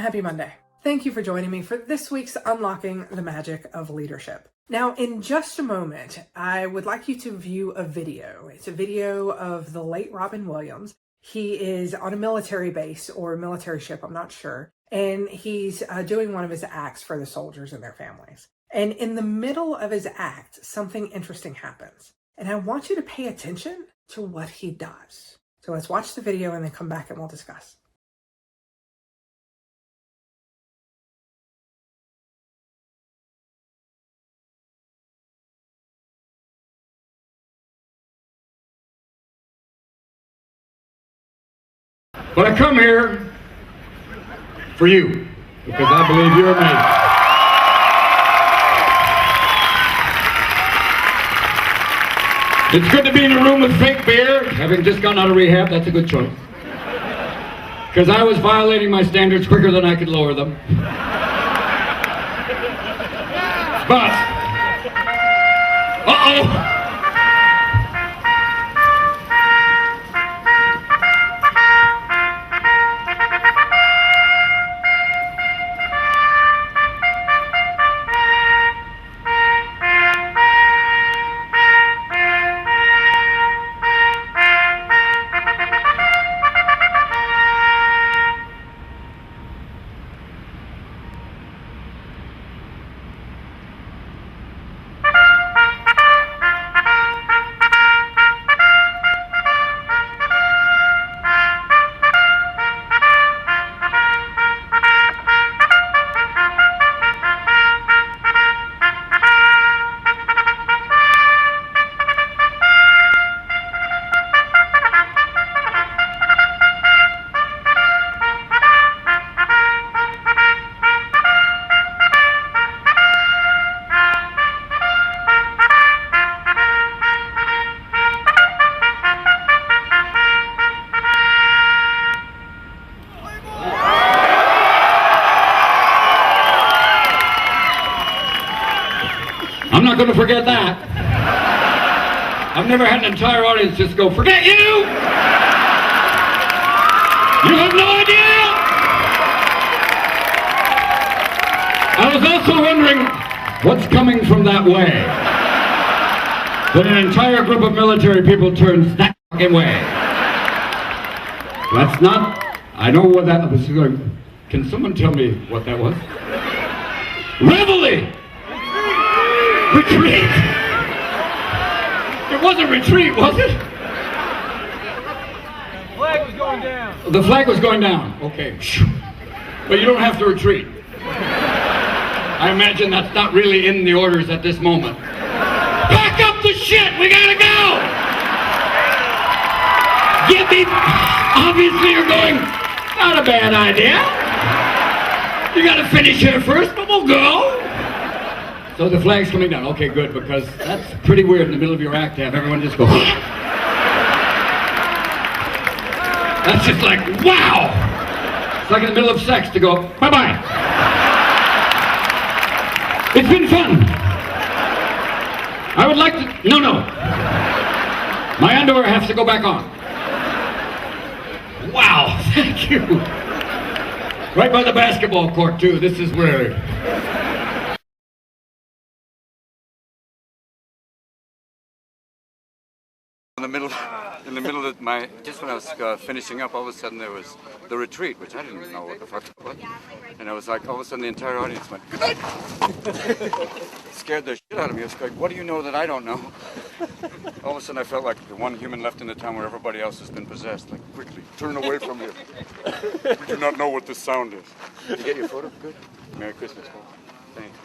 Happy Monday. Thank you for joining me for this week's Unlocking the Magic of Leadership. Now, in just a moment, I would like you to view a video. It's a video of the late Robin Williams. He is on a military base or a military ship, I'm not sure, and he's doing one of his acts for the soldiers and their families. And in the middle of his act, something interesting happens. And I want you to pay attention to what he does. So let's watch the video and then come back and we'll discuss. But I come here for you, because I believe you're amazing. It's good to be in a room with fake beer. Having just gotten out of rehab, that's a good choice. Because I was violating my standards quicker than I could lower them. But, uh-oh! I'm not going to forget that. I've never had an entire audience just go, "Forget you! You have no idea!" I was also wondering what's coming from that way. That an entire group of military people turns that fucking way. That's not, I know what that was going. Can someone tell me what that was? Reveille! Retreat! It wasn't retreat, was it? The flag was going down. The flag was going down. Okay. But you don't have to retreat. I imagine that's not really in the orders at this moment. Pack up the shit! We gotta go! Get me... Obviously you're going, not a bad idea. You gotta finish here first, but we'll go. So the flag's coming down. Okay, good, because that's pretty weird in the middle of your act to have everyone just go, That's just like, wow! It's like in the middle of sex to go, bye-bye. It's been fun. I would like to, no. My underwear has to go back on. Wow, thank you. Right by the basketball court, too. This is where... In the middle of my, just when I was finishing up, all of a sudden there was the retreat, which I didn't know what the fuck it was. And I was like, all of a sudden the entire audience went, scared the shit out of me. I was like, what do you know that I don't know? All of a sudden I felt like the one human left in the town where everybody else has been possessed. Like, quickly, turn away from him. We do not know what this sound is. Did you get your photo? Good. Merry Christmas, Paul. Thanks.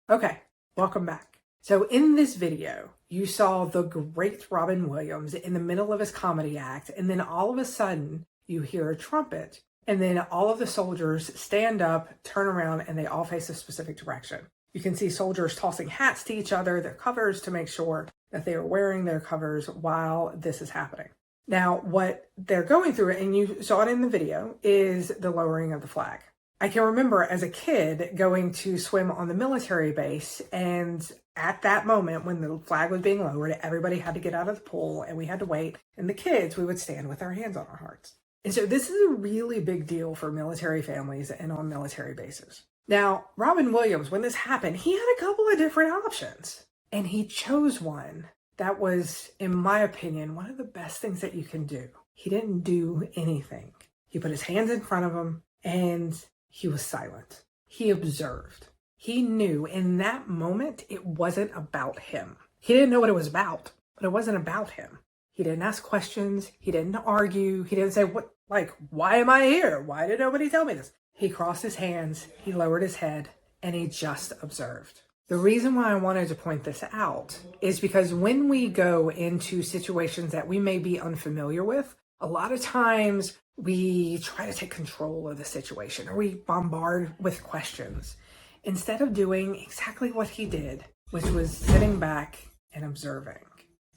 Okay, welcome back. So in this video, you saw the great Robin Williams in the middle of his comedy act, and then all of a sudden you hear a trumpet, and then all of the soldiers stand up, turn around, and they all face a specific direction. You can see soldiers tossing hats to each other, their covers, to make sure that they are wearing their covers while this is happening. Now, what they're going through, and you saw it in the video, is the lowering of the flag. I can remember as a kid going to swim on the military base, and at that moment when the flag was being lowered, everybody had to get out of the pool and we had to wait. And the kids, we would stand with our hands on our hearts. And so this is a really big deal for military families and on military bases. Now, Robin Williams, when this happened, he had a couple of different options. And he chose one that was, in my opinion, one of the best things that you can do. He didn't do anything. He put his hands in front of him and he was silent. He observed. He knew in that moment it wasn't about him. He didn't know what it was about, but it wasn't about him. He didn't ask questions. He didn't argue. He didn't say, why am I here? Why did nobody tell me this? He crossed his hands, he lowered his head, and he just observed. The reason why I wanted to point this out is because when we go into situations that we may be unfamiliar with, a lot of times we try to take control of the situation or we bombard with questions instead of doing exactly what he did, which was sitting back and observing.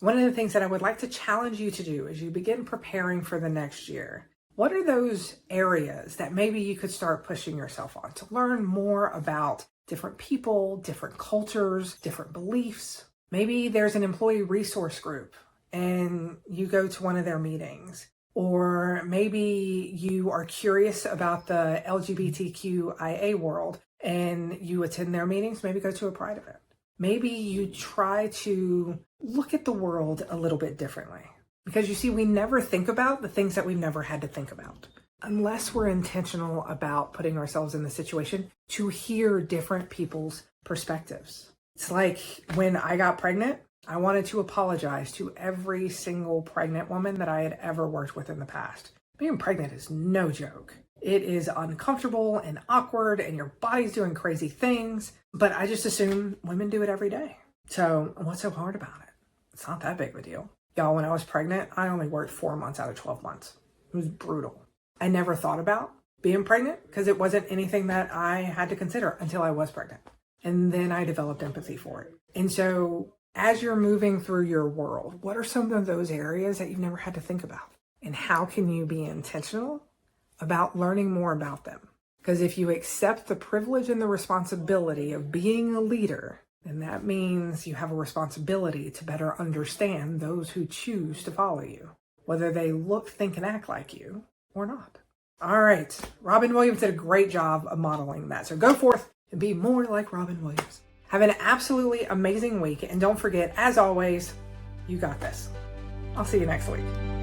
One of the things that I would like to challenge you to do as you begin preparing for the next year, what are those areas that maybe you could start pushing yourself on to learn more about different people, different cultures, different beliefs? Maybe there's an employee resource group and you go to one of their meetings. Or maybe you are curious about the LGBTQIA world and you attend their meetings, maybe go to a Pride event. Maybe you try to look at the world a little bit differently. Because you see, we never think about the things that we've never had to think about. Unless we're intentional about putting ourselves in the situation to hear different people's perspectives. It's like when I got pregnant, I wanted to apologize to every single pregnant woman that I had ever worked with in the past. Being pregnant is no joke. It is uncomfortable and awkward and your body's doing crazy things, but I just assume women do it every day. So what's so hard about it? It's not that big of a deal. Y'all, when I was pregnant, I only worked 4 months out of 12 months. It was brutal. I never thought about being pregnant because it wasn't anything that I had to consider until I was pregnant. And then I developed empathy for it. And so as you're moving through your world, what are some of those areas that you've never had to think about? And how can you be intentional about learning more about them? Because if you accept the privilege and the responsibility of being a leader, then that means you have a responsibility to better understand those who choose to follow you, whether they look, think, and act like you or not. All right. Robin Williams did a great job of modeling that. So go forth and be more like Robin Williams. Have an absolutely amazing week. And don't forget, as always, you got this. I'll see you next week.